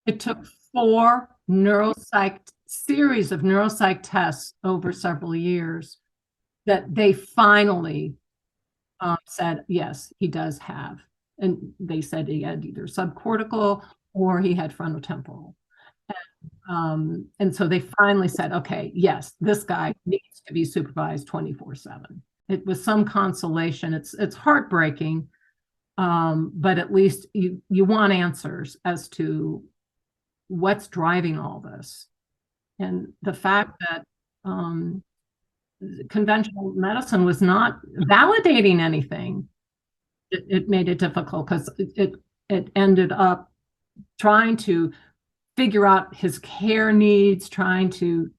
It took series of neuropsych tests over several years that they finally said, yes, he does have. And they said he had either subcortical or he had frontotemporal. And so they finally said, okay, yes, this guy needs to be supervised 24/7. It was some consolation. It's heartbreaking, but at least you want answers as to what's driving all this. And the fact that conventional medicine was not validating anything, it made it difficult because it ended up trying to figure out his care needs, trying to,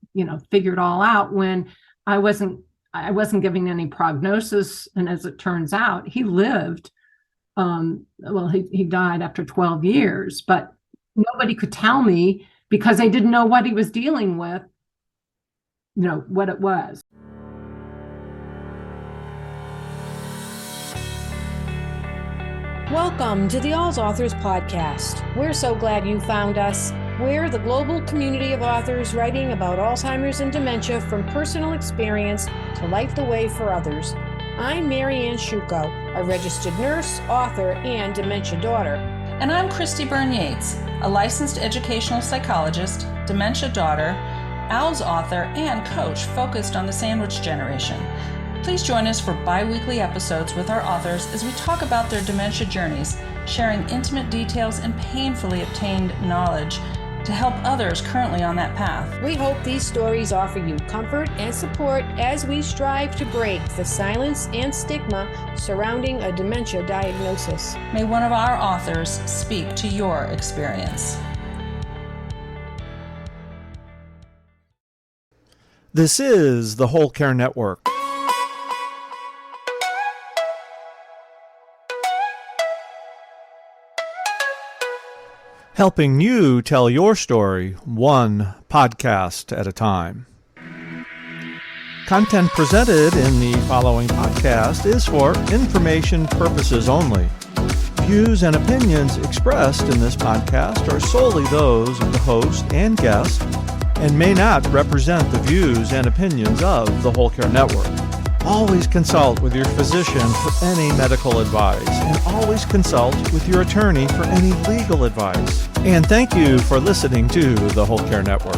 figure it all out when I wasn't giving any prognosis. And as it turns out, he lived, he died after 12 years, but nobody could tell me because they didn't know what he was dealing with, what it was. Welcome to the All's Authors Podcast. We're so glad you found us. We're the global community of authors writing about Alzheimer's and dementia from personal experience to light the way for others. I'm Marianne Shuko, a registered nurse, author, and dementia daughter. And I'm Christy Byrne-Yates, a licensed educational psychologist, dementia daughter, OWLS author, and coach focused on the sandwich generation. Please join us for bi-weekly episodes with our authors as we talk about their dementia journeys, sharing intimate details and painfully obtained knowledge to help others currently on that path. We hope these stories offer you comfort and support as we strive to break the silence and stigma surrounding a dementia diagnosis. May one of our authors speak to your experience. This is the Whole Care Network. Helping you tell your story one podcast at a time. Content presented in the following podcast is for information purposes only. Views and opinions expressed in this podcast are solely those of the host and guest and may not represent the views and opinions of the Whole Care Network. Always consult with your physician for any medical advice, and always consult with your attorney for any legal advice. And thank you for listening to the Whole Care Network.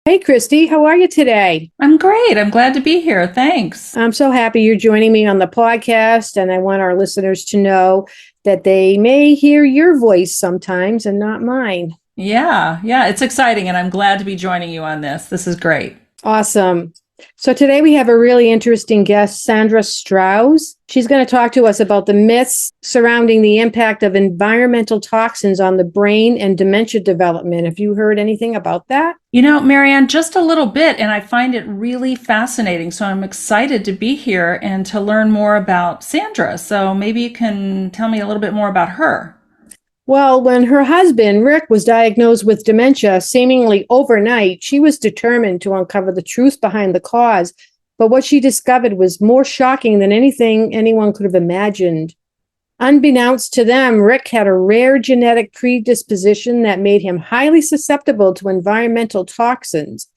Hey, Christy, how are you today? I'm great. I'm glad to be here. Thanks. I'm so happy you're joining me on the podcast, and I want our listeners to know that they may hear your voice sometimes and not mine. Yeah, it's exciting, and I'm glad to be joining you on this. This is great. Awesome. So today we have a really interesting guest, Sandra Strauss. She's going to talk to us about the myths surrounding the impact of environmental toxins on the brain and dementia development. Have you heard anything about that? Marianne, just a little bit, and I find it really fascinating. So I'm excited to be here and to learn more about Sandra. So maybe you can tell me a little bit more about her. Well, when her husband, Rick, was diagnosed with dementia seemingly overnight, she was determined to uncover the truth behind the cause. But what she discovered was more shocking than anything anyone could have imagined. Unbeknownst to them, Rick had a rare genetic predisposition that made him highly susceptible to environmental toxins.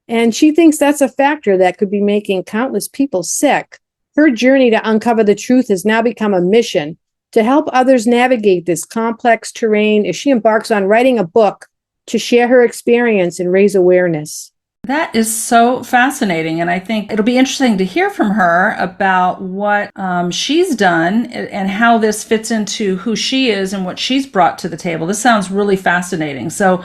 And she thinks that's a factor that could be making countless people sick. Her journey to uncover the truth has now become a mission to help others navigate this complex terrain as she embarks on writing a book to share her experience and raise awareness. That is so fascinating, and I think it'll be interesting to hear from her about what she's done and how this fits into who she is and what she's brought to the table. This sounds really fascinating. So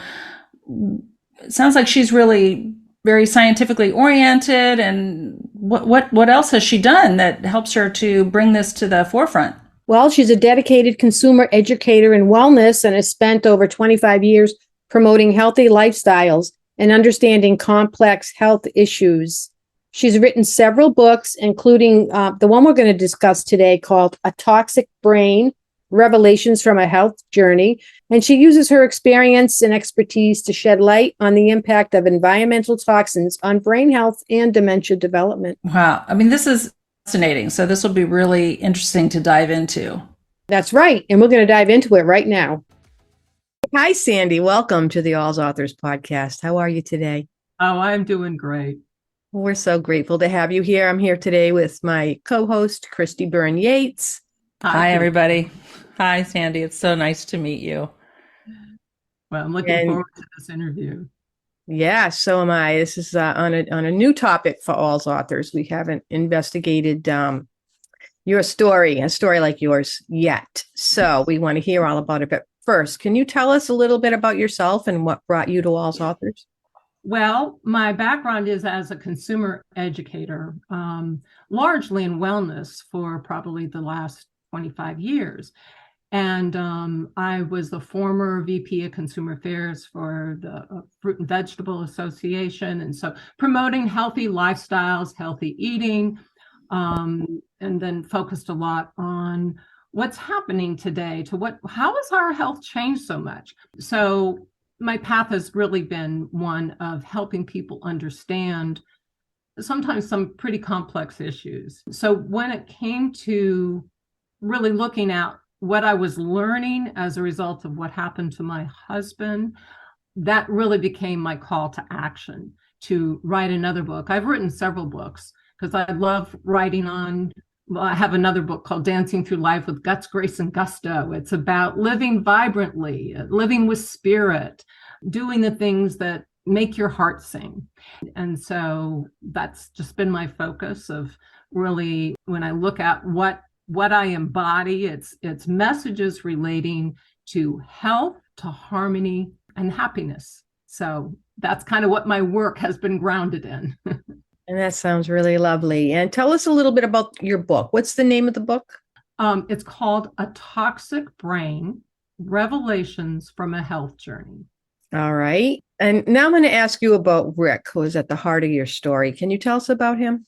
it sounds like she's really very scientifically oriented, and what else has she done that helps her to bring this to the forefront? Well, she's a dedicated consumer educator in wellness and has spent over 25 years promoting healthy lifestyles and understanding complex health issues. She's written several books, including the one we're going to discuss today called A Toxic Brain, Revelations from a Health Journey, and she uses her experience and expertise to shed light on the impact of environmental toxins on brain health and dementia development. Wow. I mean, this is fascinating. So this will be really interesting to dive into. That's right. And we're going to dive into it right now. Hi, Sandy. Welcome to the All's Authors podcast. How are you today? Oh, I'm doing great. We're so grateful to have you here. I'm here today with my co-host, Christy Byrne Yates. Hi, everybody. Hi, Sandy. It's so nice to meet you. Well, I'm looking forward to this interview. Yeah, so am I. This is on a new topic for All's Authors. We haven't investigated your story, a story like yours yet. So we want to hear all about it. But first, can you tell us a little bit about yourself and what brought you to All's Authors? Well, my background is as a consumer educator, largely in wellness for probably the last 25 years. And I was the former VP of Consumer Affairs for the Fruit and Vegetable Association. And so promoting healthy lifestyles, healthy eating, and then focused a lot on what's happening today how has our health changed so much? So my path has really been one of helping people understand sometimes some pretty complex issues. So when it came to really looking at what I was learning as a result of what happened to my husband, that really became my call to action to write another book. I've written several books because I love writing on. Well, I have another book called Dancing Through Life with Guts, Grace, and Gusto. It's about living vibrantly, living with spirit, doing the things that make your heart sing. And so that's just been my focus of really, when I look at what I embody, it's messages relating to health, to harmony, and happiness. So that's kind of what my work has been grounded in. And that sounds really lovely. And tell us a little bit about your book. What's the name of the book? It's called A Toxic Brain, Revelations from a Health Journey. All right. And now I'm going to ask you about Rick, who is at the heart of your story. Can you tell us about him?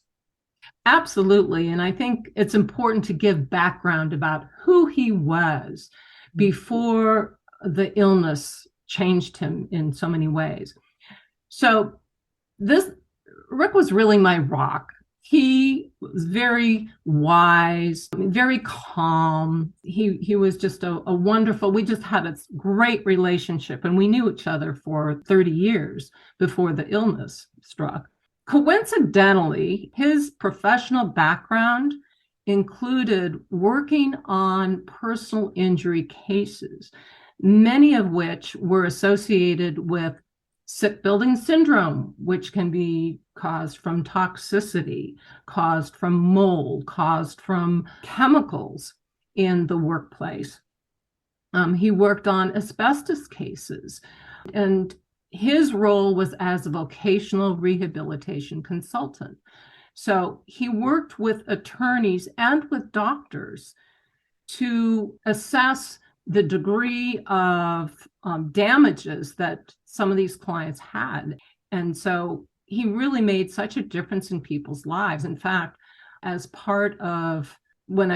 Absolutely. And I think it's important to give background about who he was before the illness changed him in so many ways. So Rick was really my rock. He was very wise, very calm. He was just a wonderful, we just had a great relationship, and we knew each other for 30 years before the illness struck. Coincidentally, his professional background included working on personal injury cases, many of which were associated with sick building syndrome, which can be caused from toxicity, caused from mold, caused from chemicals in the workplace. He worked on asbestos cases, and his role was as a vocational rehabilitation consultant. So he worked with attorneys and with doctors to assess the degree of damages that some of these clients had. And so he really made such a difference in people's lives. In fact, as part of when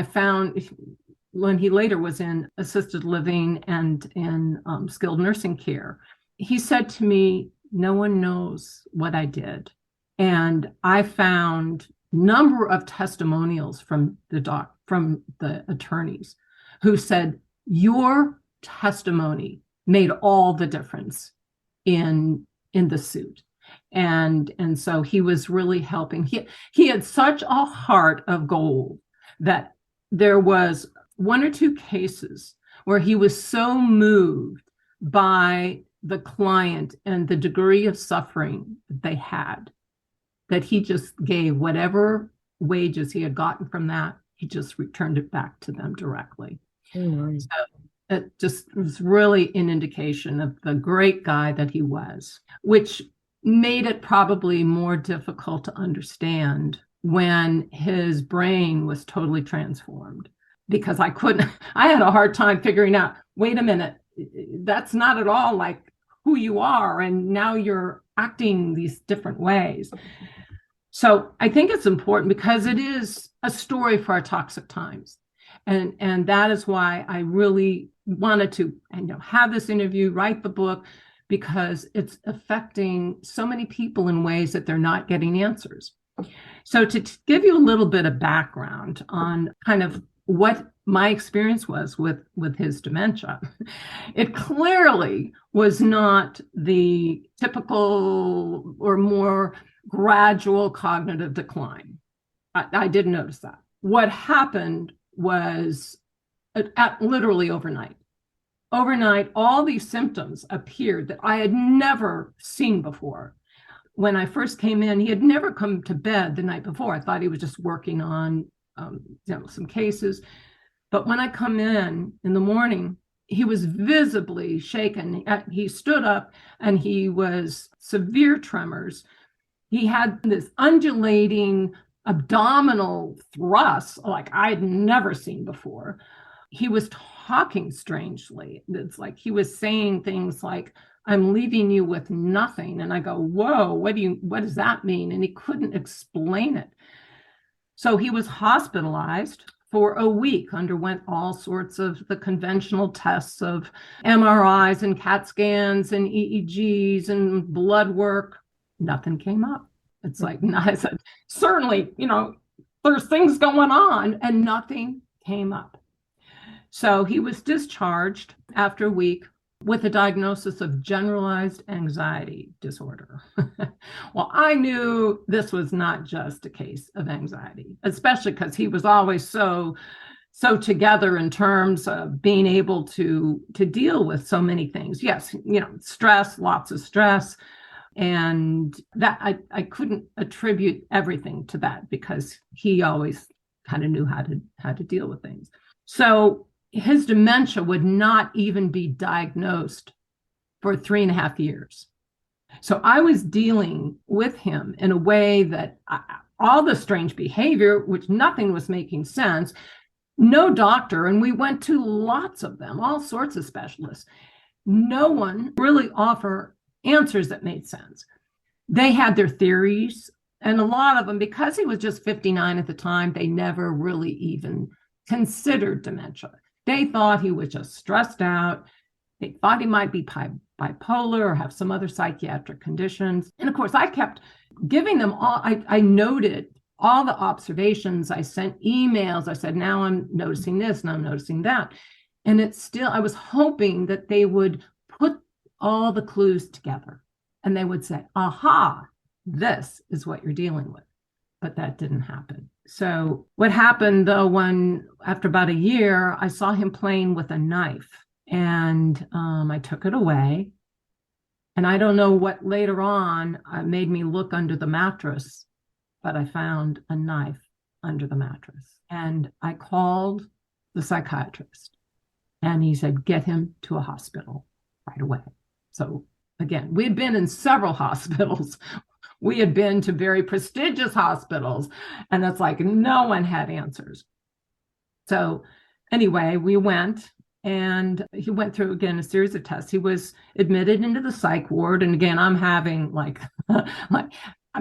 he later was in assisted living and in skilled nursing care, he said to me, "No one knows what I did." And I found a number of testimonials from the attorneys who said, "Your testimony made all the difference in the suit." And so he was really helping. He had such a heart of gold that there was one or two cases where he was so moved by the client and the degree of suffering that they had, that he just gave whatever wages he had gotten from that, he just returned it back to them directly. Mm-hmm. So it just was really an indication of the great guy that he was, which made it probably more difficult to understand when his brain was totally transformed, because I had a hard time figuring out, wait a minute, that's not at all like who you are, and now you're acting these different ways. So I think it's important because it is a story for our toxic times. And that is why I really wanted to, have this interview, write the book, because it's affecting so many people in ways that they're not getting answers. So to give you a little bit of background on kind of what my experience was with his dementia, it clearly was not the typical or more gradual cognitive decline. I didn't notice that. What happened was literally overnight. Overnight, all these symptoms appeared that I had never seen before. When I first came in, he had never come to bed the night before. I thought he was just working on some cases. But when I come in the morning, he was visibly shaken. He stood up and he was severe tremors. He had this undulating abdominal thrust like I'd never seen before. He was talking strangely. It's like he was saying things like, "I'm leaving you with nothing." And I go, "Whoa, what does that mean?" And he couldn't explain it. So he was hospitalized for a week, underwent all sorts of the conventional tests of MRIs and CAT scans and EEGs and blood work. Nothing came up. It's like, I said, certainly, there's things going on, and nothing came up. So he was discharged after a week with a diagnosis of generalized anxiety disorder. Well, I knew this was not just a case of anxiety, especially because he was always so together in terms of being able to deal with so many things. Yes, stress, lots of stress. And that I couldn't attribute everything to that, because he always kind of knew how to deal with things. So his dementia would not even be diagnosed for 3.5 years. So I was dealing with him in a way that all the strange behavior, which nothing was making sense, no doctor, and we went to lots of them, all sorts of specialists. No one really offered answers that made sense. They had their theories, and a lot of them, because he was just 59 at the time, they never really even considered dementia. They thought he was just stressed out. They thought he might be bipolar or have some other psychiatric conditions. And of course, I kept giving them all, I noted all the observations. I sent emails. I said, now I'm noticing this, and I'm noticing that. And I was hoping that they would put all the clues together and they would say, aha, this is what you're dealing with. But that didn't happen. So what happened, though, after about a year, I saw him playing with a knife, and I took it away. And I don't know what later on made me look under the mattress, but I found a knife under the mattress. And I called the psychiatrist, and he said, get him to a hospital right away. So again, we had been in several hospitals. We had been to very prestigious hospitals, and it's like no one had answers. So anyway, we went, and he went through, again, a series of tests. He was admitted into the psych ward. And again, I'm having like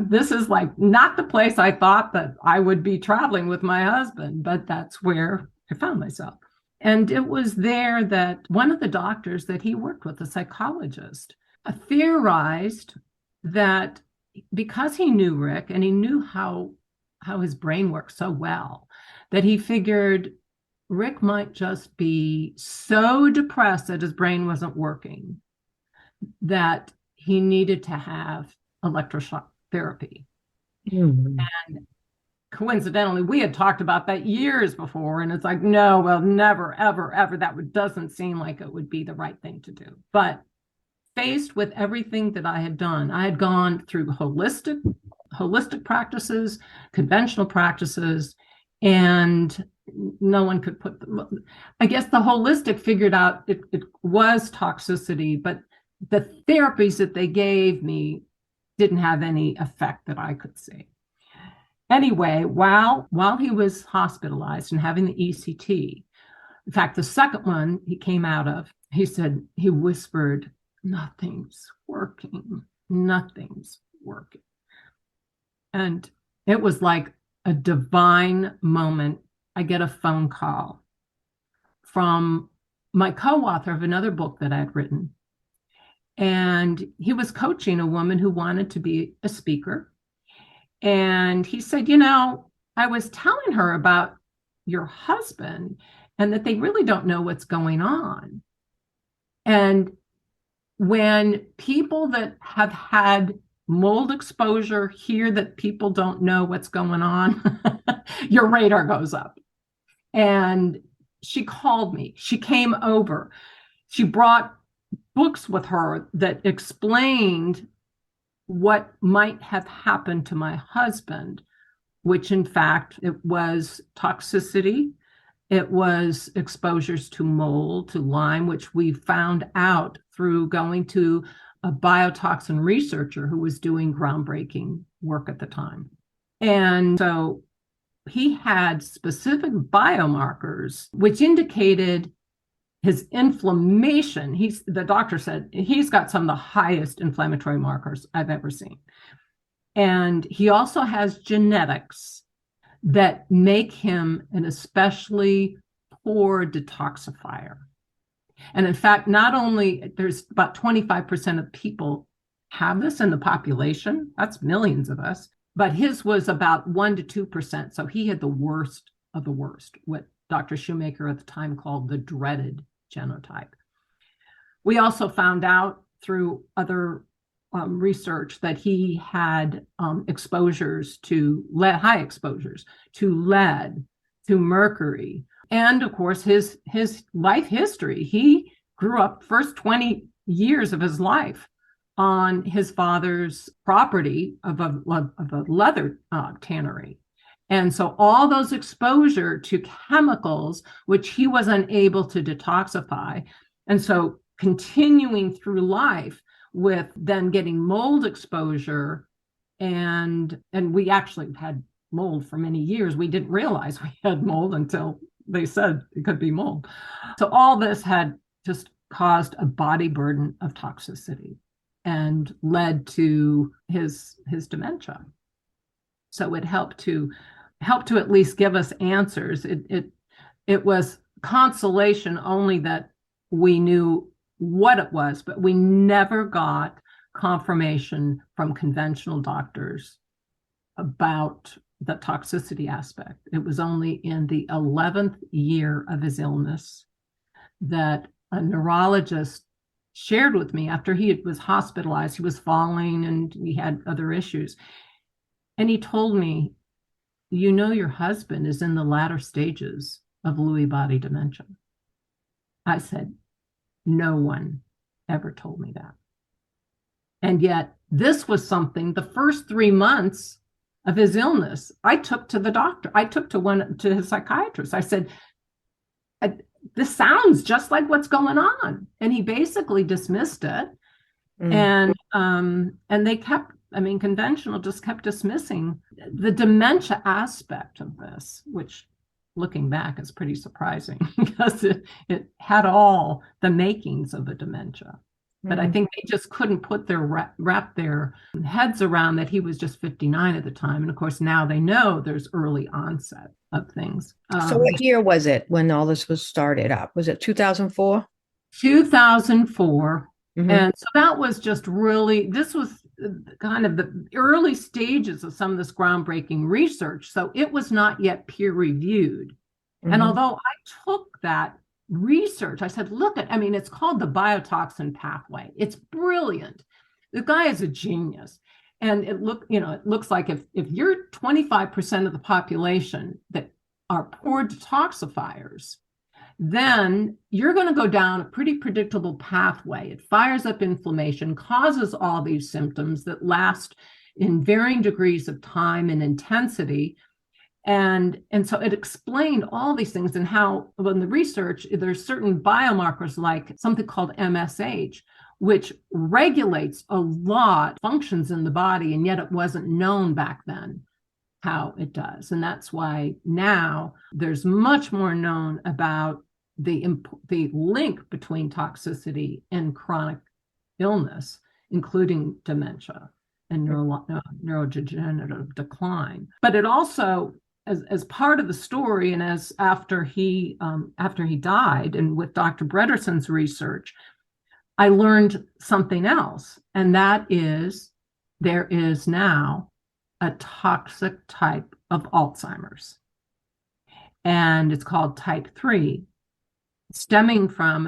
this is like not the place I thought that I would be traveling with my husband, but that's where I found myself. And it was there that one of the doctors that he worked with, a psychologist, theorized that because he knew Rick and he knew how his brain works so well, that he figured Rick might just be so depressed that his brain wasn't working that he needed to have electroshock therapy. Mm-hmm. And coincidentally, we had talked about that years before, and it's like, no, well, never, ever, ever. Doesn't seem like it would be the right thing to do. But faced with everything that I had done, I had gone through holistic practices, conventional practices, and no one could I guess the holistic figured out it was toxicity, but the therapies that they gave me didn't have any effect that I could see. Anyway, while he was hospitalized and having the ECT, in fact, the second one he came out of, he whispered, nothing's working. And it was like a divine moment. I get a phone call from my co-author of another book that I had written. And he was coaching a woman who wanted to be a speaker. And he said, I was telling her about your husband and that they really don't know what's going on. And when people that have had mold exposure hear that people don't know what's going on, your radar goes up. And she called me. She came over. She brought books with her that explained what might have happened to my husband, which in fact, it was toxicity. It was exposures to mold, to Lyme, which we found out through going to a biotoxin researcher who was doing groundbreaking work at the time. And so he had specific biomarkers which indicated his inflammation. The doctor said he's got some of the highest inflammatory markers I've ever seen. And he also has genetics that make him an especially poor detoxifier. And in fact, not only there's about 25% of people have this in the population, that's millions of us, but his was about 1% to 2%. So he had the worst of the worst, what Dr. Shoemaker at the time called the dreaded genotype. We also found out through other research that he had exposures to lead, high exposures to lead, to mercury, and of course his life history. He grew up first 20 years of his life on his father's property of a leather tannery. And so all those exposure to chemicals, which he was unable to detoxify. And so continuing through life with then getting mold exposure. And we actually had mold for many years. We didn't realize we had mold until they said it could be mold. So all this had just caused a body burden of toxicity and led to his dementia. So it helped to at least give us answers. It was consolation only that we knew what it was, but we never got confirmation from conventional doctors about the toxicity aspect. It was only in the 11th year of his illness that a neurologist shared with me after he was hospitalized. He was falling and he had other issues. And he told me, your husband is in the latter stages of Lewy body dementia. I said, no one ever told me that. And yet this was something, the first 3 months of his illness, I took to the doctor. I took to his psychiatrist. I said, this sounds just like what's going on. And he basically dismissed it. And they kept, conventional just kept dismissing the dementia aspect of this, which looking back is pretty surprising because it had all the makings of a dementia. But I think they just couldn't put wrap their heads around that he was just 59 at the time. And of course, now they know there's early onset of things. So what year was it when all this was started up? Was it 2004? 2004. And so that was just this was kind of the early stages of some of this groundbreaking research. So it was not yet peer reviewed. And although I took that research, I said, it's called the biotoxin pathway. It's brilliant. The guy is a genius. And it looks like if you're 25% of the population that are poor detoxifiers, then you're going to go down a pretty predictable pathway. It fires up inflammation, causes all these symptoms that last in varying degrees of time and intensity. And so it explained all these things and how in the research, there's certain biomarkers like something called MSH, which regulates a lot of functions in the body, and yet it wasn't known back then how it does. And that's why now there's much more known about the link between toxicity and chronic illness, including dementia and neurodegenerative decline. But it also as part of the story, and as after he died, and with Dr. Brederson's research, I learned something else, and that is there is now a toxic type of Alzheimer's, and it's called type 3, stemming from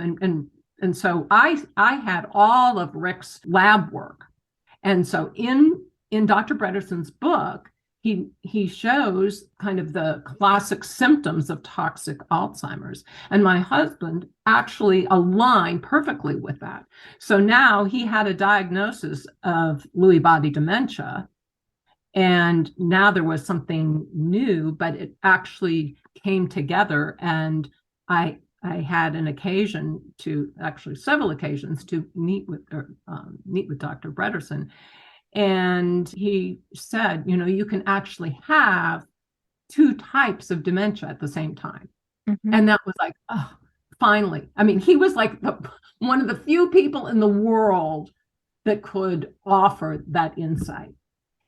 and so I had all of Rick's lab work, and so in Dr. Brederson's book, he shows kind of the classic symptoms of toxic Alzheimer's. And my husband actually aligned perfectly with that. So now he had a diagnosis of Lewy body dementia. And now there was something new, but it actually came together. And I had an occasion several occasions to meet with Dr. Brederson. And he said, you can actually have two types of dementia at the same time. Mm-hmm. And that was like, oh, finally. I mean, he was like one of the few people in the world that could offer that insight.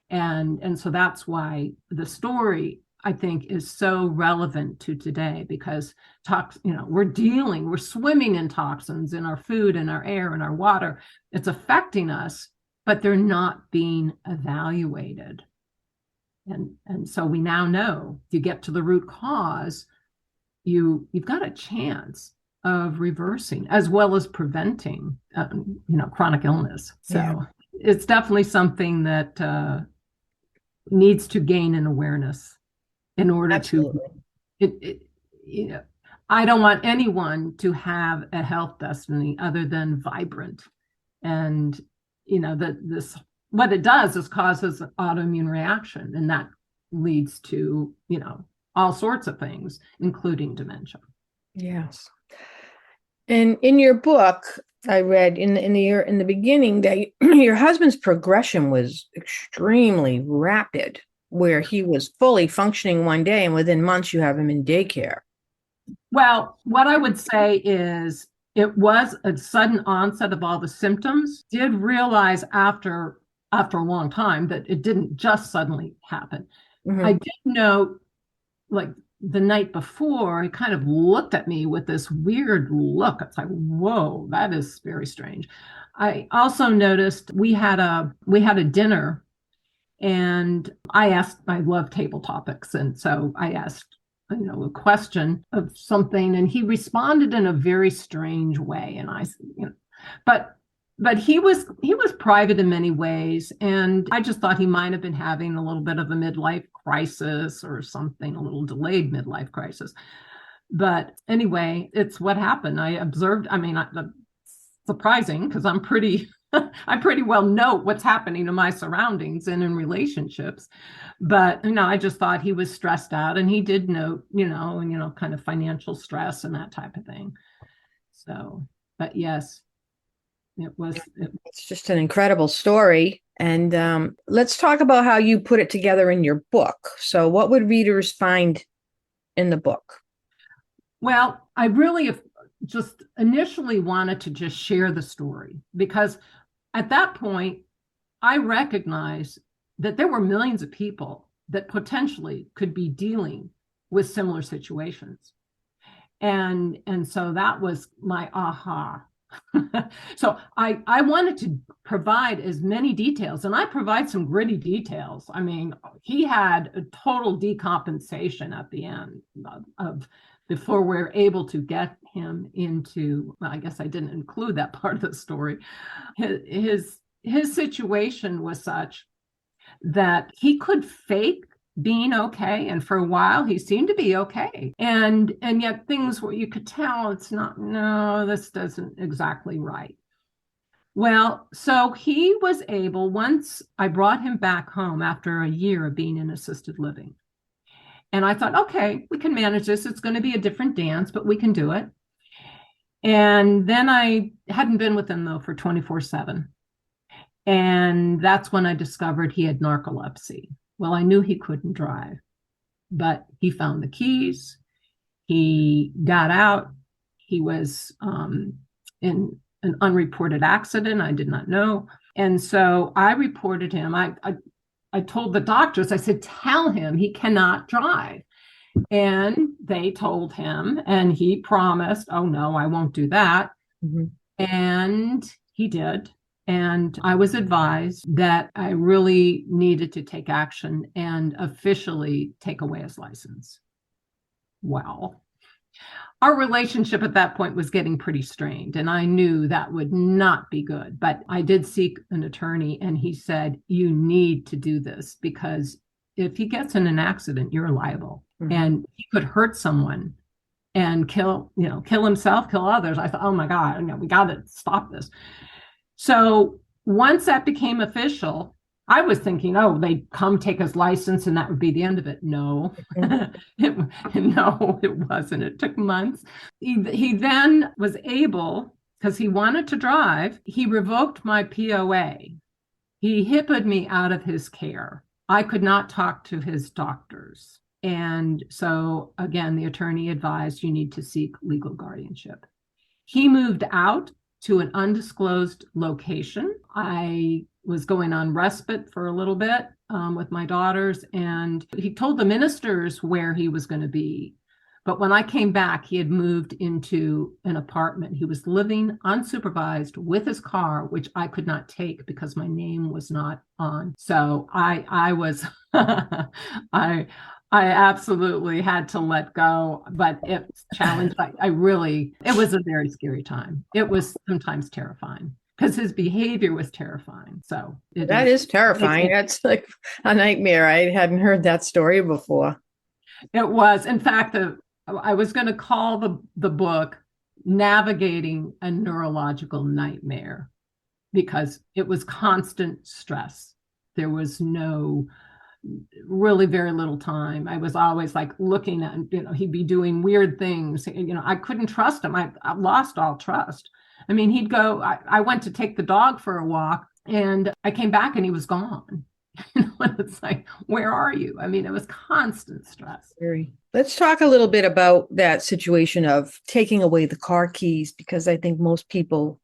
And so that's why the story, I think, is so relevant to today, because we're swimming in toxins in our food, in our air, in our water. It's affecting us, but they're not being evaluated. And so we now know if you get to the root cause, you've got a chance of reversing as well as preventing, chronic illness. So it's definitely something that needs to gain an awareness in order to, I don't want anyone to have a health destiny other than vibrant. And what it does is causes an autoimmune reaction, and that leads to, all sorts of things, including dementia. Yes. And in your book, I read in the beginning that your husband's progression was extremely rapid, where he was fully functioning one day, and within months you have him in daycare. Well, what I would say is, it was a sudden onset of all the symptoms. Did realize after a long time that it didn't just suddenly happen. Mm-hmm. I did know, like the night before, he kind of looked at me with this weird look. It's like, whoa, that is very strange. I also noticed we had a dinner, and I love table topics, and so I asked a question of something, and he responded in a very strange way. And but he was private in many ways, and I just thought he might have been having a little bit of a midlife crisis or something, a little delayed midlife crisis. But anyway, it's what happened. I observed. I mean, surprising, because I'm pretty I pretty well know what's happening in my surroundings and in relationships. But, I just thought he was stressed out, and he did note, kind of financial stress and that type of thing. So, but yes, it's just an incredible story. And let's talk about how you put it together in your book. So what would readers find in the book? Well, I really just initially wanted to just share the story, because at that point, I recognized that there were millions of people that potentially could be dealing with similar situations. And so that was my aha. So I wanted to provide as many details, and I provide some gritty details. I mean, he had a total decompensation at the end of before we're able to get him into, well, I guess I didn't include that part of the story. His situation was such that he could fake being okay, and for a while he seemed to be okay, and yet things where you could tell it's not, no, this doesn't exactly right. Well, so he was able, once I brought him back home after a year of being in assisted living, and I thought, okay, we can manage this. It's going to be a different dance, but we can do it. And then I hadn't been with him though for 24/7. And that's when I discovered he had narcolepsy. Well, I knew he couldn't drive, but he found the keys. He got out. He was in an unreported accident. I did not know. And so I reported him. I I told the doctors, I said, tell him he cannot drive. And they told him, and he promised, oh no, I won't do that. Mhm. And he did. And I was advised that I really needed to take action and officially take away his license. Well, our relationship at that point was getting pretty strained, and I knew that would not be good. But I did seek an attorney, and he said, you need to do this because if he gets in an accident, you're liable. Mhm. And he could hurt someone and kill himself, kill others. I thought, oh my God, we got to stop this. So once that became official, I was thinking, oh, they'd come take his license and that would be the end of it. No, no, it wasn't. It took months. He then was able, because he wanted to drive, he revoked my POA. He HIPAA'd me out of his care. I could not talk to his doctors. And so, again, the attorney advised you need to seek legal guardianship. He moved out to an undisclosed location. I was going on respite for a little bit with my daughters, and he told the ministers where he was going to be. But when I came back, he had moved into an apartment. He was living unsupervised with his car, which I could not take because my name was not on. So I was, I absolutely had to let go, but it's challenged. It was a very scary time. It was sometimes terrifying because his behavior was terrifying. So That is terrifying. That's like a nightmare. I hadn't heard that story before. It was. In fact, I was going to call the book Navigating a Neurological Nightmare because it was constant stress. There was really very little time. I was always like looking at, he'd be doing weird things. I couldn't trust him. I lost all trust. I mean, he'd go, I went to take the dog for a walk and I came back and he was gone. It's like, where are you? I mean, it was constant stress. Let's talk a little bit about that situation of taking away the car keys, because I think most people,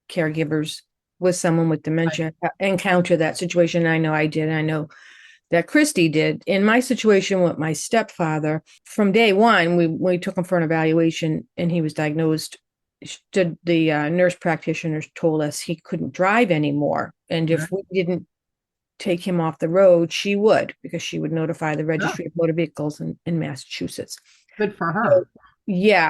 caregivers with someone with dementia, encounter that situation. I know I did. I know that Christy did. In my situation with my stepfather, from day one, we took him for an evaluation and he was diagnosed. The nurse practitioners told us he couldn't drive anymore. And if we didn't take him off the road, she would, because she would notify the registry of motor vehicles in Massachusetts. Good for her.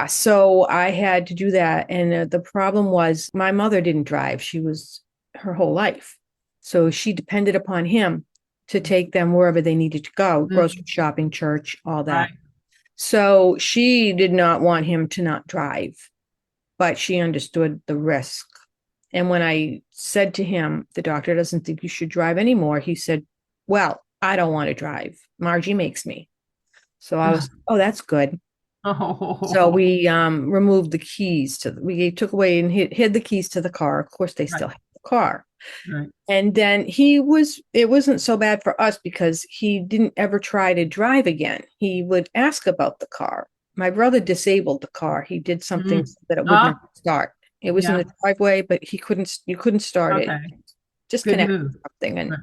So I had to do that. And the problem was my mother didn't drive. She was her whole life. So she depended upon him to take them wherever they needed to go, grocery shopping, church, all that. Right. So she did not want him to not drive, but she understood the risk. And when I said to him, the doctor doesn't think you should drive anymore, he said, well, I don't want to drive. Margie makes me. So I was, that's good. So we removed the keys we took away and hid the keys to the car. Of course, they still have the car. Right. And then it wasn't so bad for us because he didn't ever try to drive again. He would ask about the car. My brother disabled the car. He did something so that it wouldn't start. It was in the driveway, but you couldn't start it. Just connect something. And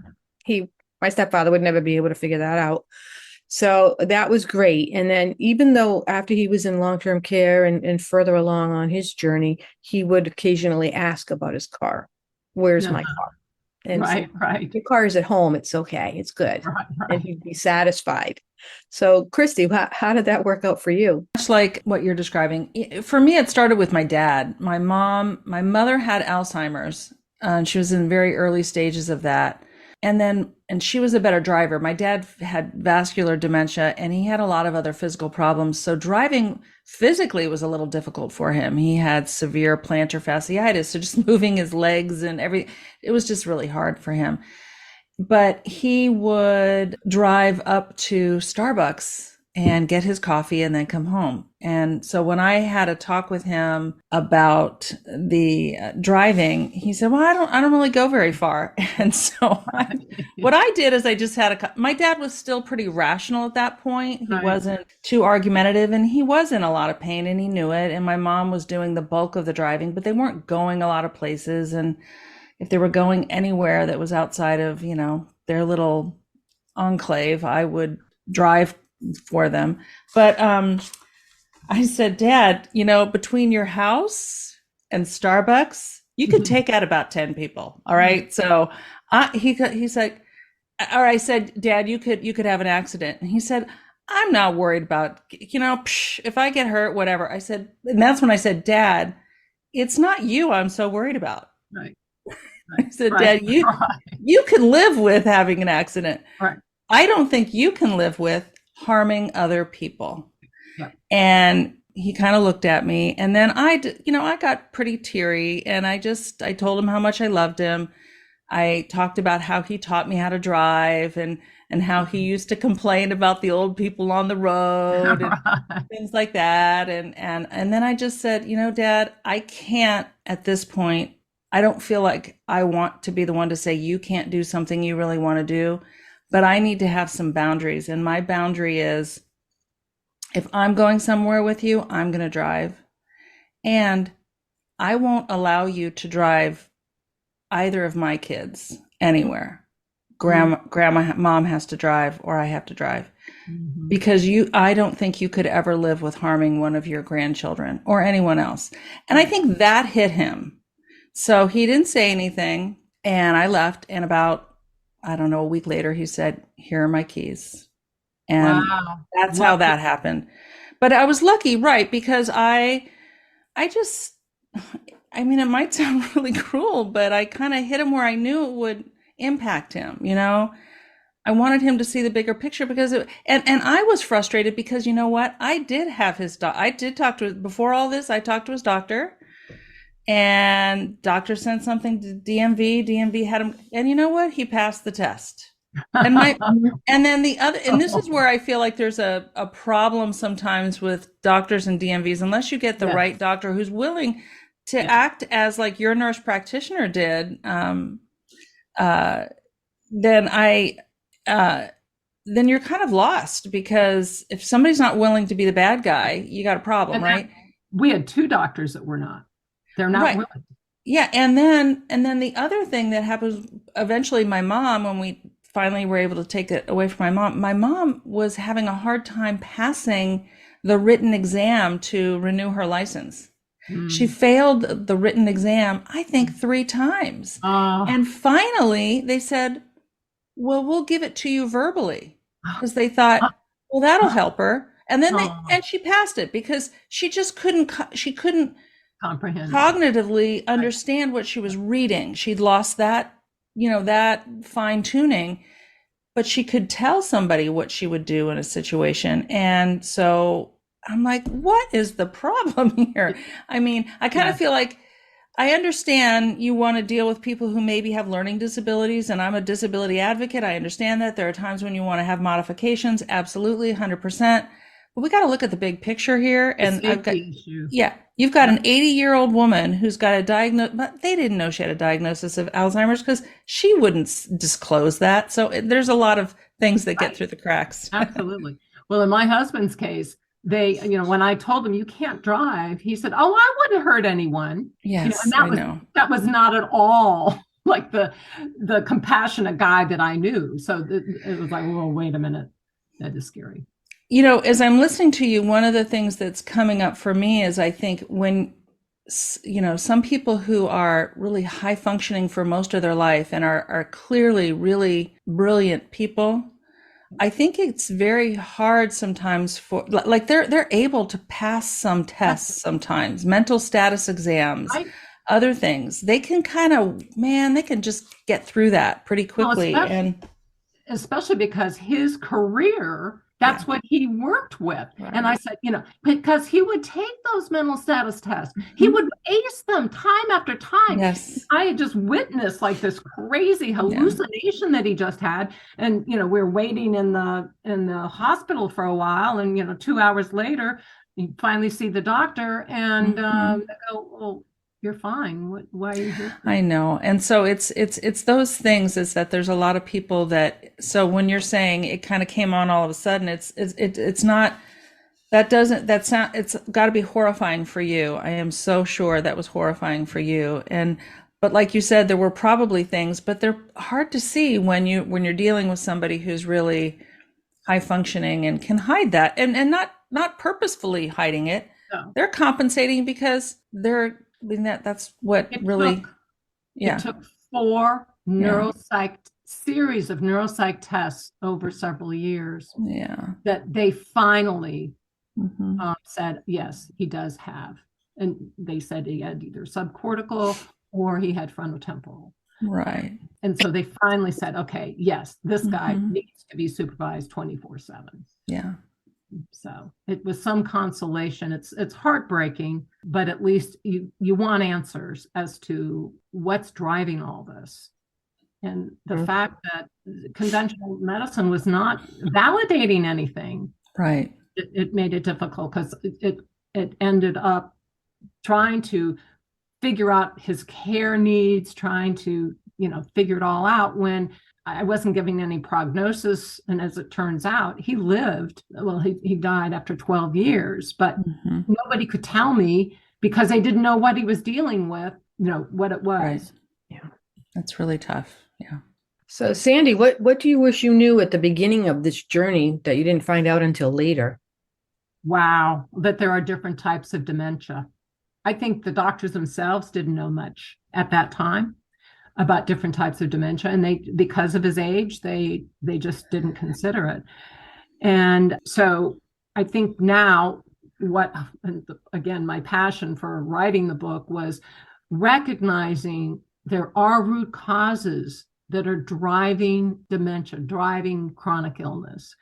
my stepfather would never be able to figure that out. So that was great. And then even though after he was in long-term care and further along on his journey, he would occasionally ask about his car. Where's my car? And right. Your car is at home. It's okay. It's good. Right. And he'd be satisfied. So Christy, how did that work out for you? Much like what you're describing. For me, it started with my dad. My mother had Alzheimer's, and she was in very early stages of that. And she was a better driver. My dad had vascular dementia and he had a lot of other physical problems. So driving physically was a little difficult for him. He had severe plantar fasciitis. So just moving his legs and everything, it was just really hard for him. But he would drive up to Starbucks and get his coffee and then come home. And so when I had a talk with him about the driving, he said, well, I don't really go very far. And so what I did is I just had my dad was still pretty rational at that point. He wasn't too argumentative and he was in a lot of pain and he knew it. And my mom was doing the bulk of the driving, but they weren't going a lot of places. And if they were going anywhere that was outside of, their little enclave, I would drive for them. But I said, Dad, between your house and Starbucks, you could take out about 10 people. All right. So he's like, or I said, Dad, you could have an accident. And he said, I'm not worried about, if I get hurt, whatever. I said, and that's when I said, Dad, it's not you I'm so worried about. Right. I said, Dad, you can live with having an accident. Right. I don't think you can live with harming other people. Yeah. And he kind of looked at me, and then I got pretty teary, and I told him how much I loved him. I talked about how he taught me how to drive, and how he used to complain about the old people on the road and things like that. And then I just said, Dad, I can't at this point. I don't feel like I want to be the one to say you can't do something you really want to do, but I need to have some boundaries. And my boundary is, if I'm going somewhere with you, I'm going to drive. And I won't allow you to drive either of my kids anywhere. Mom has to drive, or I have to drive. Mm-hmm. Because I don't think you could ever live with harming one of your grandchildren or anyone else. And I think that hit him. So he didn't say anything, and I left. And about, I don't know, a week later, he said, "Here are my keys." And that's how that happened. But I was lucky, right? Because it might sound really cruel, but I kind of hit him where I knew it would impact him. I wanted him to see the bigger picture, because and I was frustrated because, you know what? I did have I did talk to, before all this, I talked to his doctor, and doctor sent something to DMV had him, and you know what? He passed the test. And then the other, and this is where I feel like there's a problem sometimes with doctors and DMVs, unless you get the right doctor who's willing to act as like your nurse practitioner did, then you're kind of lost, because if somebody's not willing to be the bad guy, you got a problem, right? We had 2 doctors that were not. They're not willing. Yeah, and then the other thing that happens, eventually my mom, when we finally were able to take it away from my mom was having a hard time passing the written exam to renew her license. She failed the written exam, I think 3 times. And finally they said, well, we'll give it to you verbally, because they thought, well, that'll help her. And then and she passed it, because she just couldn't comprehend, cognitively understand what she was reading. She'd lost that, that fine tuning, but she could tell somebody what she would do in a situation. And so I'm like, what is the problem here? I mean, I kind of feel like, I understand you want to deal with people who maybe have learning disabilities, and I'm a disability advocate. I understand that there are times when you want to have modifications. Absolutely, 100%. But we got to look at the big picture here. And you've got an 80-year-old woman who's got a diagnosis, but they didn't know she had a diagnosis of Alzheimer's, because she wouldn't disclose that. So there's a lot of things that get through the cracks. Absolutely. Well, in my husband's case, they, when I told him you can't drive, he said, "Oh, I wouldn't hurt anyone." Yes, and that was not at all like the compassionate guy that I knew. So it was like, well, wait a minute, that is scary. As I'm listening to you, one of the things that's coming up for me is, I think when, some people who are really high functioning for most of their life and are clearly really brilliant people, I think it's very hard sometimes for, like, they're able to pass some tests sometimes, mental status exams, other things. They can they can just get through that pretty quickly. Well, especially because his career, that's what he worked with. Right. And I said, because he would take those mental status tests, he would ace them time after time. Yes. I had just witnessed like this crazy hallucination that he just had. And, we're waiting in the hospital for a while. And, 2 hours later, you finally see the doctor, and they go, "Well, you're fine. Why are you here?" I know. And so it's those things, is that there's a lot of people that, so when you're saying it kind of came on all of a sudden, it's not, it's got to be horrifying for you. I am so sure that was horrifying for you. And But like you said, there were probably things, but they're hard to see when you're dealing with somebody who's really high functioning and can hide that, and not purposefully hiding it. So They're compensating because I mean, that's what it really, took yeah, it took four Yeah. series of neuropsych tests over several years yeah. that they finally hmm said, yes, he does have. And they said he had either subcortical or he had frontotemporal. Right. And so they finally said, okay, yes, this guy Mhm. needs to be supervised 24/7. Yeah. So it was some consolation. It's heartbreaking, but at least you want answers as to what's driving all this. And the Mhm. fact that conventional medicine was not validating anything, Right. it made it difficult because it ended up trying to figure out his care needs, trying to, figure it all out when I wasn't giving any prognosis. And as it turns out, he lived, well, he died after 12 years, but hmm nobody could tell me because they didn't know what he was dealing with, what it was. Right. Yeah. That's really tough. Yeah. So, Sandy, what do you wish you knew at the beginning of this journey that you didn't find out until later? Wow, that there are different types of dementia. I think the doctors themselves didn't know much at that time about different types of dementia, and because of his age, they just didn't consider it. And so I think now again, my passion for writing the book was recognizing there are root causes that are driving dementia, driving chronic illness,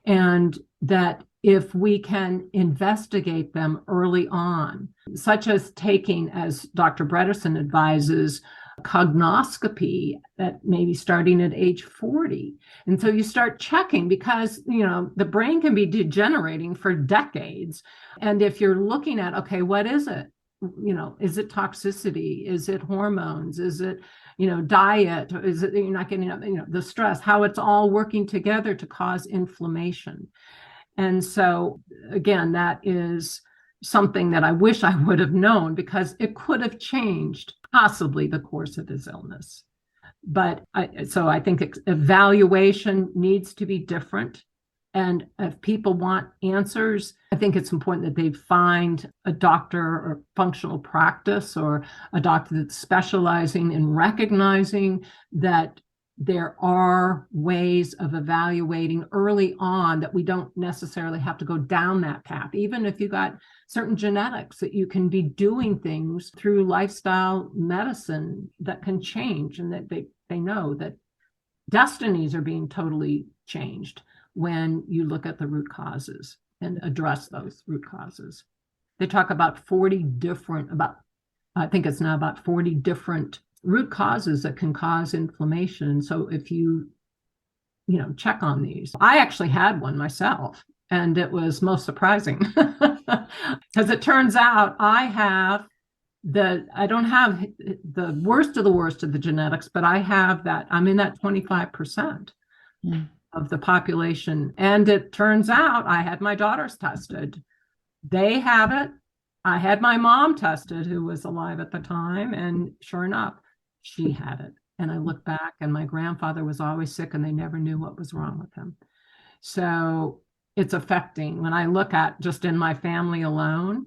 and that if we can investigate them early on, such as taking, as Dr. Bredesen advises, cognoscopy at maybe starting at age 40. And so you start checking because, the brain can be degenerating for decades. And if you're looking at, okay, what is it? Is it toxicity? Is it hormones? Is it, diet? Is it you're not getting the stress, how it's all working together to cause inflammation. And so, again, that is something that I wish I would have known because it could have changed possibly the course of his illness. But I think evaluation needs to be different. And if people want answers, I think it's important that they find a doctor or functional practice or a doctor that's specializing in recognizing that there are ways of evaluating early on that we don't necessarily have to go down that path. Even if you got certain genetics, that you can be doing things through lifestyle medicine that can change, and that they know that destinies are being totally changed when you look at the root causes and address those root causes. They talk about I think it's now about 40 different root causes that can cause inflammation. So if you check on these, I actually had one myself, and it was most surprising because it turns out I don't have the worst of the genetics, but I have that. I'm in that 25% of the population. And it turns out I had my daughters tested. They have it. I had my mom tested, who was alive at the time, and sure enough, she had it. And I look back, and my grandfather was always sick, and they never knew what was wrong with him. So it's affecting. When I look at just in my family alone,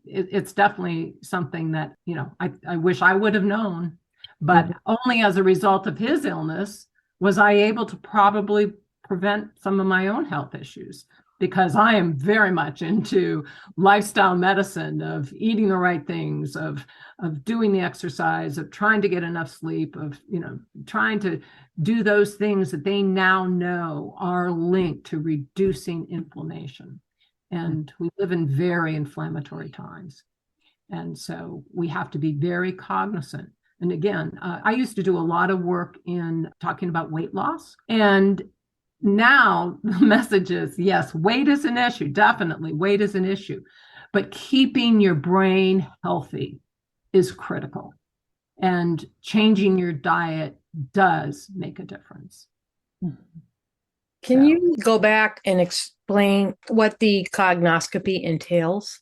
it's definitely something that, I wish I would have known. But only as a result of his illness was I able to probably prevent some of my own health issues, because I am very much into lifestyle medicine, of eating the right things, of doing the exercise, of trying to get enough sleep, of trying to do those things that they now know are linked to reducing inflammation. And we live in very inflammatory times. And so we have to be very cognizant. And again, I used to do a lot of work in talking about weight loss. And now the message is, yes, weight is an issue. Definitely, weight is an issue. But keeping your brain healthy is critical. And changing your diet does make a difference. Can you go back and explain what the cognoscopy entails?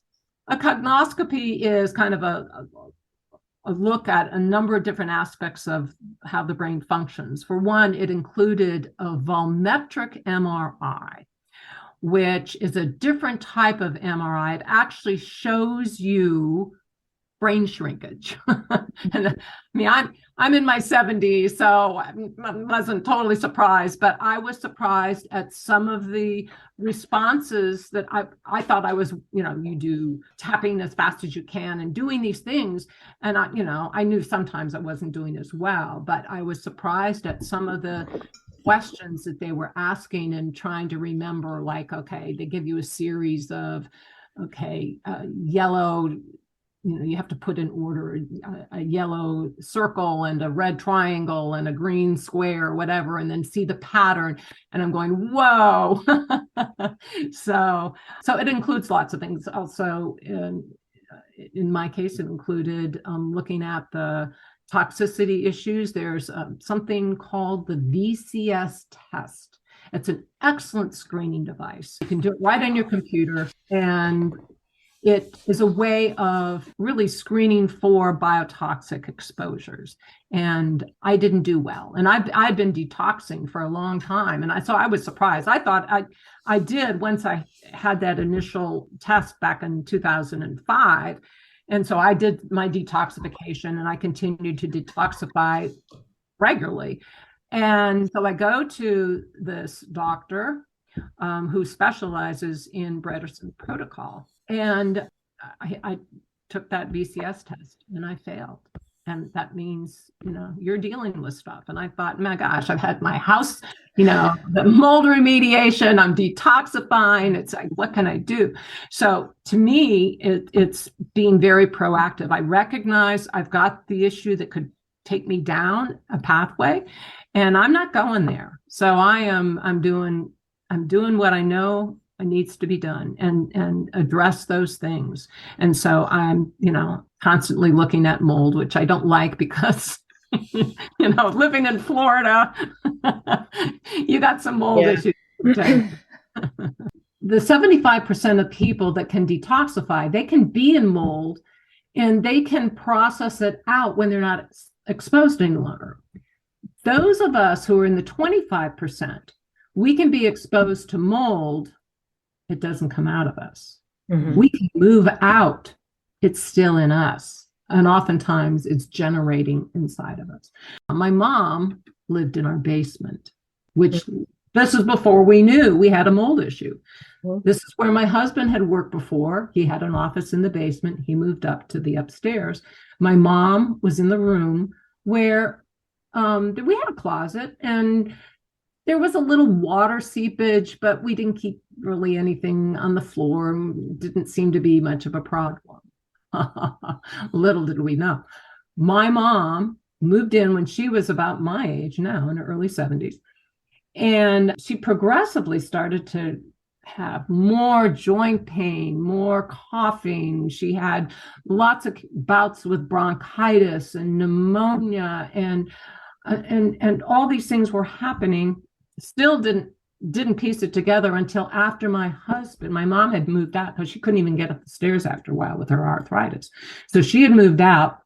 A cognoscopy is kind of a look at a number of different aspects of how the brain functions. For one, it included a volumetric MRI, which is a different type of MRI. It actually shows you brain shrinkage. And I mean, I'm in my 70s, so I wasn't totally surprised, but I was surprised at some of the responses that I thought I was, you do tapping as fast as you can and doing these things. And I knew sometimes I wasn't doing as well, but I was surprised at some of the questions that they were asking and trying to remember, like, okay, they give you a series of, yellow, you have to put in order a yellow circle and a red triangle and a green square, or whatever, and then see the pattern. And I'm going, whoa. So it includes lots of things. Also, in my case, it included looking at the toxicity issues. There's something called the VCS test. It's an excellent screening device. You can do it right on your computer, and it is a way of really screening for biotoxic exposures. And I didn't do well. And I'd been detoxing for a long time. And so I was surprised. I thought I did once I had that initial test back in 2005. And so I did my detoxification, and I continued to detoxify regularly. And so I go to this doctor who specializes in Bredesen protocol. And I took that VCS test and I failed. And that means, you're dealing with stuff. And I thought, my gosh, I've had my house, the mold remediation, I'm detoxifying. It's like, what can I do? So to me, it's being very proactive. I recognize I've got the issue that could take me down a pathway, and I'm not going there. So I'm doing what I know needs to be done and address those things. And so I'm, constantly looking at mold, which I don't like because, living in Florida, you got some mold issues. The 75% of people that can detoxify, they can be in mold and they can process it out when they're not exposed any longer. Those of us who are in the 25%, we can be exposed to mold. It doesn't come out of us. Mm-hmm. We can move out. It's still in us. And oftentimes it's generating inside of us. My mom lived in our basement, which this is before we knew we had a mold issue. Mm-hmm. This is where my husband had worked before. He had an office in the basement. He moved up to the upstairs. My mom was in the room where we had a closet, and there was a little water seepage, but we didn't keep really anything on the floor. Didn't seem to be much of a problem. Little did we know. My mom moved in when she was about my age now, in her early 70s. And she progressively started to have more joint pain, more coughing. She had lots of bouts with bronchitis and pneumonia, and all these things were happening. Still didn't piece it together until after my mom had moved out, because she couldn't even get up the stairs after a while with her arthritis. So she had moved out.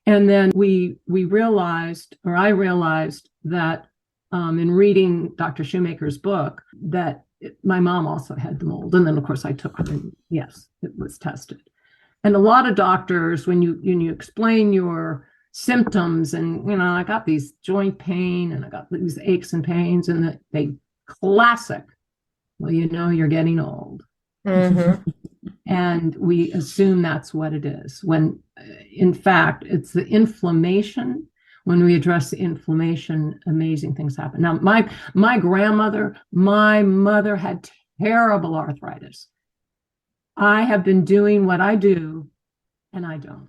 And then I realized that in reading Dr. Shoemaker's book, that my mom also had the mold. And then of course I took her, and yes, it was tested. And a lot of doctors, when you explain your symptoms, and I got these joint pain and I got these aches and pains, and they classic, well, you're getting old. Mm-hmm. And we assume that's what it is, when in fact it's the inflammation. When we address the inflammation, amazing things happen. Now, my grandmother, my mother had terrible arthritis. I have been doing what I do, and I don't.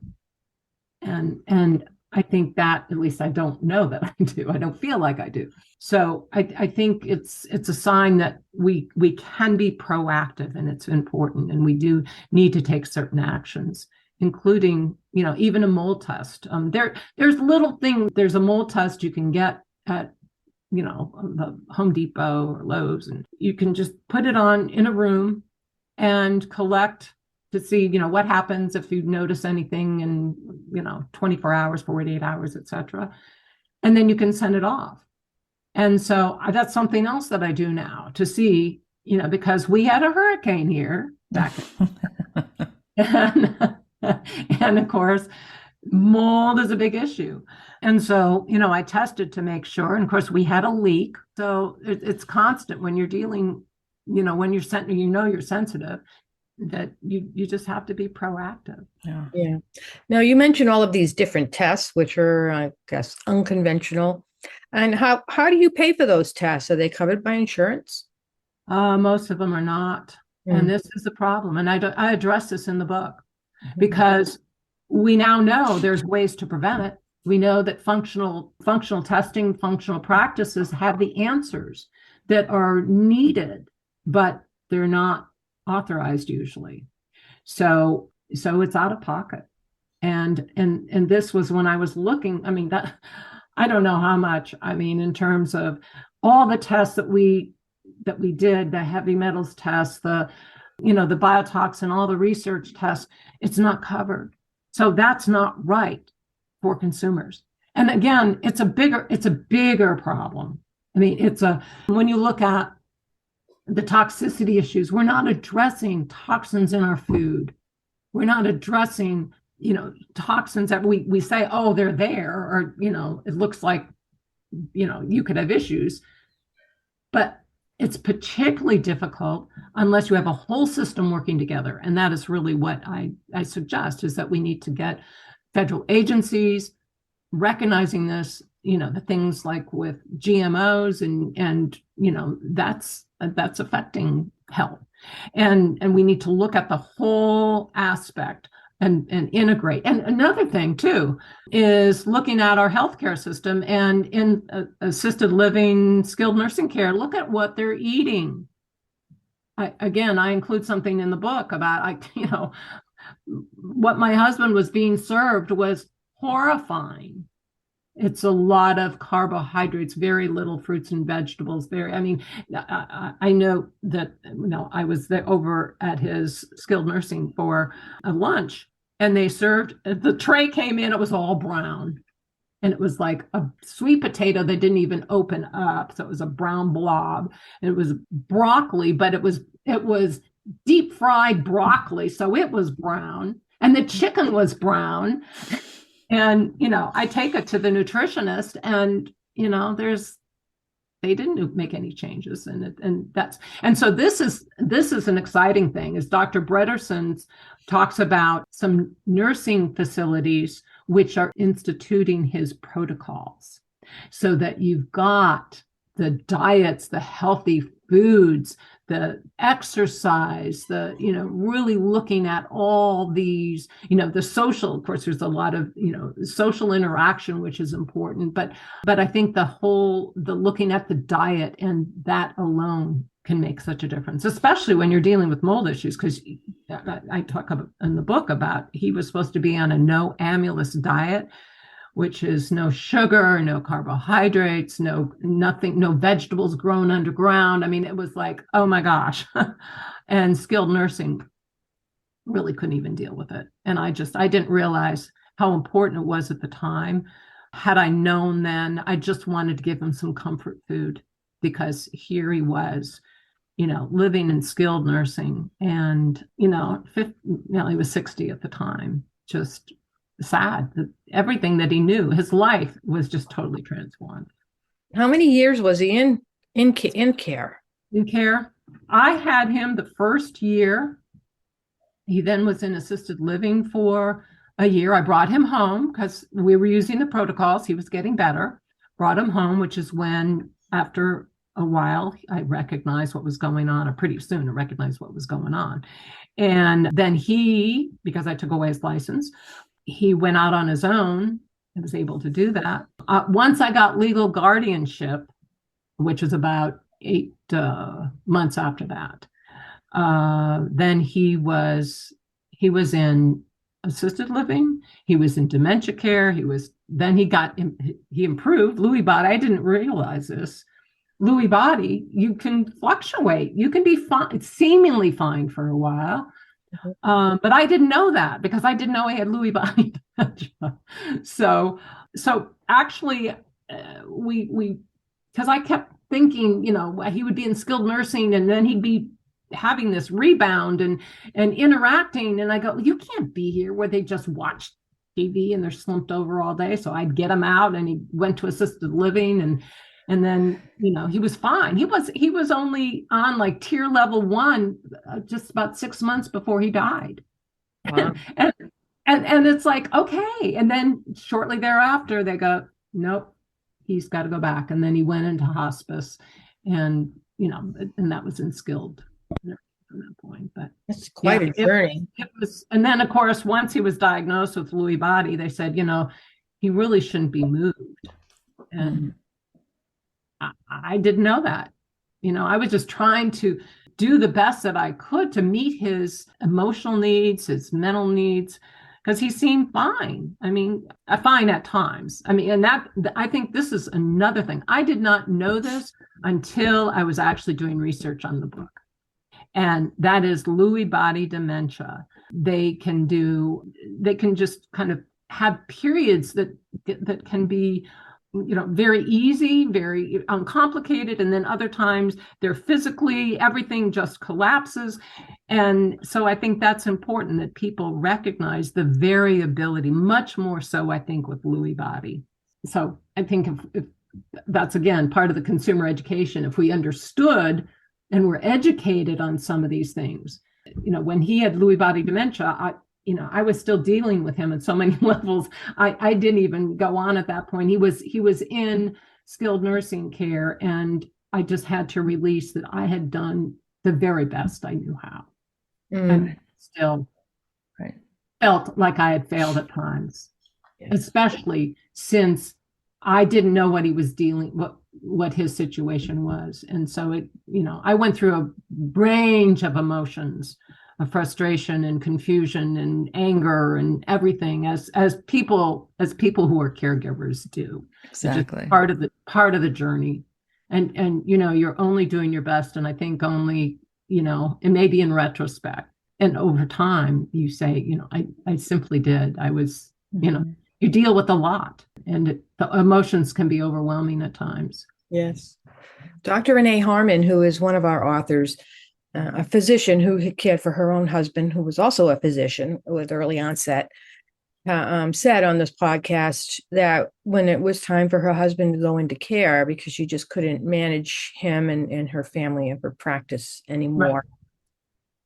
And I think that, at least I don't know that I do. I don't feel like I do. So I think it's a sign that we can be proactive, and it's important, and we do need to take certain actions, including, even a mold test. There's little things. There's a mold test you can get at, the Home Depot or Lowe's, and you can just put it on in a room and collect to see, what happens if you notice anything in, 24 hours, 48 hours, etc. And then you can send it off. And so that's something else that I do now to see, because we had a hurricane here back. And of course, mold is a big issue. And so, I tested to make sure. And of course, we had a leak. So it's constant when you're dealing, when you're you're sensitive, that you just have to be proactive. Yeah. Now, you mentioned all of these different tests, which are, I guess, unconventional. And how do you pay for those tests? Are they covered by insurance? Most of them are not. And this is the problem. And I address this in the book because we now know there's ways to prevent it. We know that functional testing, functional practices have the answers that are needed, but they're not authorized usually. So it's out of pocket. And this was when I was looking, I don't know how much, in terms of all the tests that we did, the heavy metals tests, the biotoxin, all the research tests, it's not covered. So that's not right for consumers. And again, it's a bigger problem. When you look at the toxicity issues, we're not addressing toxins in our food. We're not addressing, toxins that we say, oh, they're there, or, it looks like, you could have issues. But it's particularly difficult unless you have a whole system working together. And that is really what I suggest, is that we need to get federal agencies recognizing this, the things like with GMOs and that's affecting health. And we need to look at the whole aspect and integrate. And another thing too is looking at our healthcare system, and in assisted living, skilled nursing care, look at what they're eating. I include something in the book about, what my husband was being served was horrifying. It's a lot of carbohydrates, very little fruits and vegetables. I know that, I was there over at his skilled nursing for a lunch, and they served, the tray came in, it was all brown. And it was like a sweet potato that didn't even open up. So it was a brown blob. And it was broccoli, but it was deep fried broccoli. So it was brown. And the chicken was brown. And, I take it to the nutritionist, and, they didn't make any changes. And so this is an exciting thing, is Dr. Brederson talks about some nursing facilities which are instituting his protocols, so that you've got the diets, the healthy foods, the exercise, really looking at all these, the social, of course, there's a lot of, social interaction, which is important, but I think the looking at the diet, and that alone can make such a difference, especially when you're dealing with mold issues. Because I talk about in the book about, he was supposed to be on a no amylase diet, which is no sugar, no carbohydrates, nothing, no vegetables grown underground. It was like, oh my gosh. And skilled nursing really couldn't even deal with it. And I didn't realize how important it was at the time. Had I known then, I just wanted to give him some comfort food, because here he was, living in skilled nursing, and, he was 60 at the time, just sad that everything that he knew, his life was just totally transformed. How many years was he in care? In care, I had him the first year. He then was in assisted living for a year. I brought him home because we were using the protocols. He was getting better. Brought him home, which is when, after a while, I recognized what was going on, or pretty soon I recognized what was going on. And then because I took away his license, he went out on his own and was able to do that. Once I got legal guardianship, which was about 8 months after that, then he was in assisted living. He was in dementia care. He improved. Lewy body. I didn't realize this. Lewy body, you can fluctuate. You can be fine, seemingly fine for a while, But I didn't know that because I didn't know he had Lewy body dementia. So actually, we because I kept thinking, he would be in skilled nursing and then he'd be having this rebound and interacting. And I go, you can't be here where they just watch TV and they're slumped over all day. So I'd get him out, and he went to assisted living, and then he was fine. He was only on like tier level 1 just about 6 months before he died. Wow. and it's like, okay. And then shortly thereafter they go, nope, he's got to go back. And then he went into hospice, and and that was in skilled from that point. But that's quite a journey. It was, and then of course, once he was diagnosed with Lewy body, they said, he really shouldn't be moved. And I didn't know that. I was just trying to do the best that I could to meet his emotional needs, his mental needs, because he seemed fine. I mean, fine at times. I mean, and that, I think this is another thing. I did not know this until I was actually doing research on the book. And that is Lewy body dementia. They can just kind of have periods that can be, very easy, very uncomplicated. And then other times they're physically, everything just collapses. And so I think that's important, that people recognize the variability, much more so, I think, with Lewy body. So I think if that's, again, part of the consumer education, if we understood and were educated on some of these things, when he had Lewy body dementia, I was still dealing with him at so many levels. I didn't even go on at that point. He was in skilled nursing care, and I just had to release that I had done the very best I knew how. And still felt like I had failed at times, especially since I didn't know what he was what his situation was. And so I went through a range of emotions, of frustration and confusion and anger and everything, as people who are caregivers do. Exactly. It's part of the journey. And you're only doing your best. And I think only, it may be in retrospect. And over time you say, I simply did. I was, you deal with a lot, and the emotions can be overwhelming at times. Yes. Dr. Renee Harmon, who is one of our authors, a physician who cared for her own husband, who was also a physician with early onset, said on this podcast that when it was time for her husband to go into care, because she just couldn't manage him and her family and her practice anymore,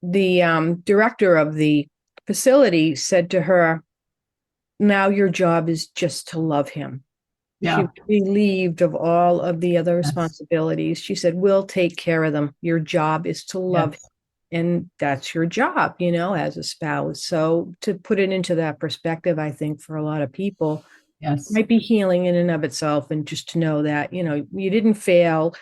the director of the facility said to her, now your job is just to love him. Yeah. She was relieved of all of the other responsibilities. She said, we'll take care of them. Your job is to love him. And that's your job, as a spouse. So to put it into that perspective, I think for a lot of people, might be healing in and of itself. And just to know that, you didn't fail.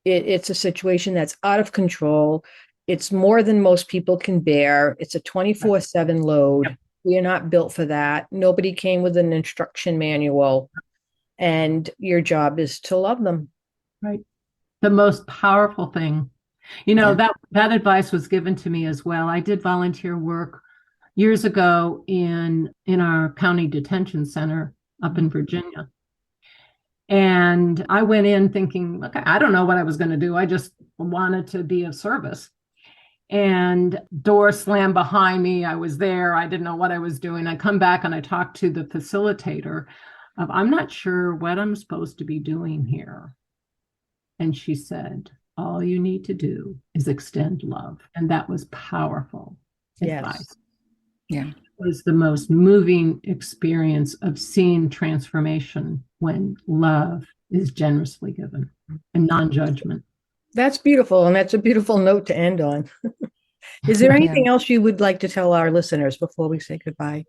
It's a situation that's out of control. It's more than most people can bear. It's a 24/7 load. Yep. We are not built for that. Nobody came with an instruction manual. And your job is to love them. Right. The most powerful thing. That advice was given to me as well. I did volunteer work years ago in our county detention center up in Virginia. And I went in thinking, okay, I don't know what I was going to do. I just wanted to be of service. And door slammed behind me. I was there. I didn't know what I was doing. I come back and I talked to the facilitator. I'm not sure what I'm supposed to be doing here. And she said, all you need to do is extend love. And that was powerful advice. Yeah. It was the most moving experience of seeing transformation when love is generously given and non-judgment. That's beautiful. And that's a beautiful note to end on. Is there anything else you would like to tell our listeners before we say goodbye?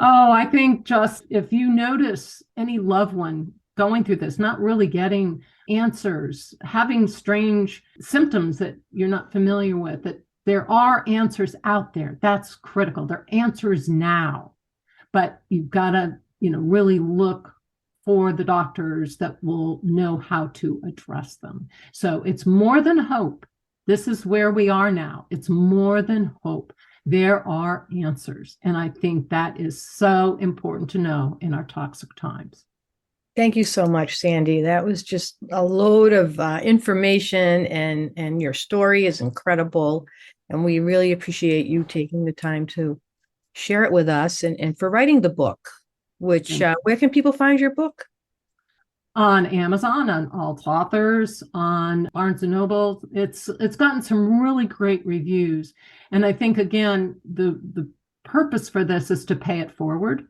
Oh, I think just if you notice any loved one going through this, not really getting answers, having strange symptoms that you're not familiar with, that there are answers out there. That's critical. There are answers now, but you've got to, really look for the doctors that will know how to address them. So it's more than hope. This is where we are now. It's more than hope. there are answers. And I think that is so important to know in our toxic times. Thank you so much, Sandy. That was just a load of information, and your story is incredible. And we really appreciate you taking the time to share it with us, and for writing the book, which where can people find your book? On Amazon, on Alt Authors, on Barnes & Noble. It's gotten some really great reviews. And I think, again, the purpose for this is to pay it forward.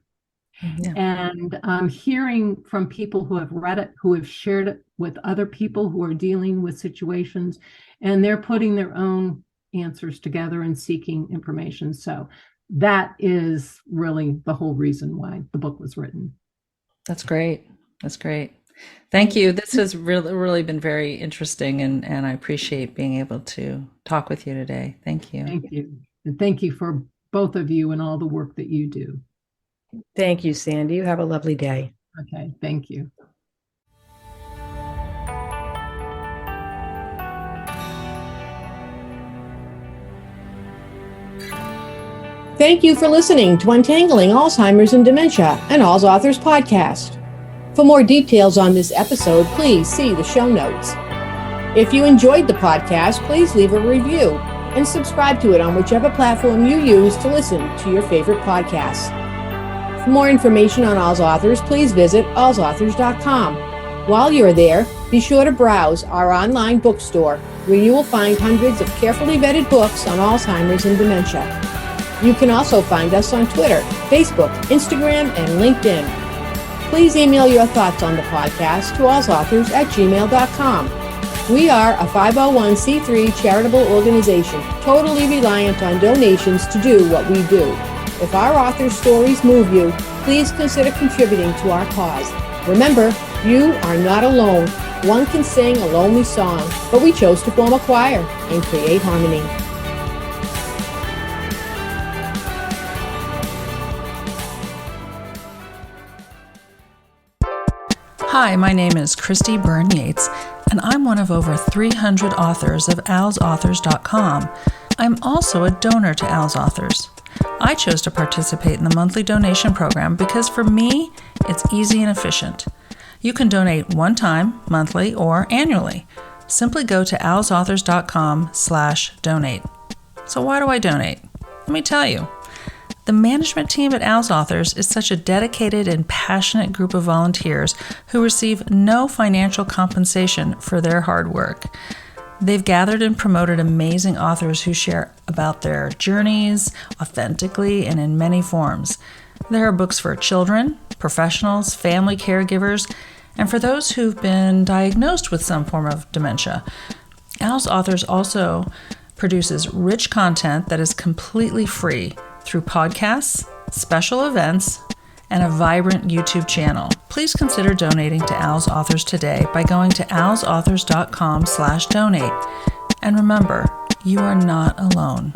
Yeah. And I'm hearing from people who have read it, who have shared it with other people who are dealing with situations, and they're putting their own answers together and seeking information. So that is really the whole reason why the book was written. That's great. That's great. Thank you. This has really been very interesting, and I appreciate being able to talk with you today. Thank you. Thank you. And thank you for both of you and all the work that you do. Thank you, Sandy. You have a lovely day. Okay, thank you. Thank you for listening to Untangling Alzheimer's and Dementia, an All's Authors podcast. For more details on this episode, please see the show notes. If you enjoyed the podcast, please leave a review and subscribe to it on whichever platform you use to listen to your favorite podcasts. For more information on All's Authors, please visit allsauthors.com. While you're there, be sure to browse our online bookstore, where you will find hundreds of carefully vetted books on Alzheimer's and dementia. You can also find us on Twitter, Facebook, Instagram, and LinkedIn. Please email your thoughts on the podcast to allsauthors@gmail.com. We are a 501c3 charitable organization, totally reliant on donations to do what we do. If our authors' stories move you, please consider contributing to our cause. Remember, you are not alone. One can sing a lonely song, but we chose to form a choir and create harmony. Hi, my name is Christy Byrne Yates, and I'm one of over 300 authors of alsauthors.com. I'm also a donor to Al's Authors. I chose to participate in the monthly donation program because for me, it's easy and efficient. You can donate one time, monthly, or annually. Simply go to alsauthors.com/donate. So why do I donate? Let me tell you. The management team at Al's Authors is such a dedicated and passionate group of volunteers who receive no financial compensation for their hard work. They've gathered and promoted amazing authors who share about their journeys authentically and in many forms. There are books for children, professionals, family caregivers, and for those who've been diagnosed with some form of dementia. Al's Authors also produces rich content that is completely free through podcasts, special events, and a vibrant YouTube channel. Please consider donating to Al's Authors today by going to alsauthors.com/donate. And remember, you are not alone.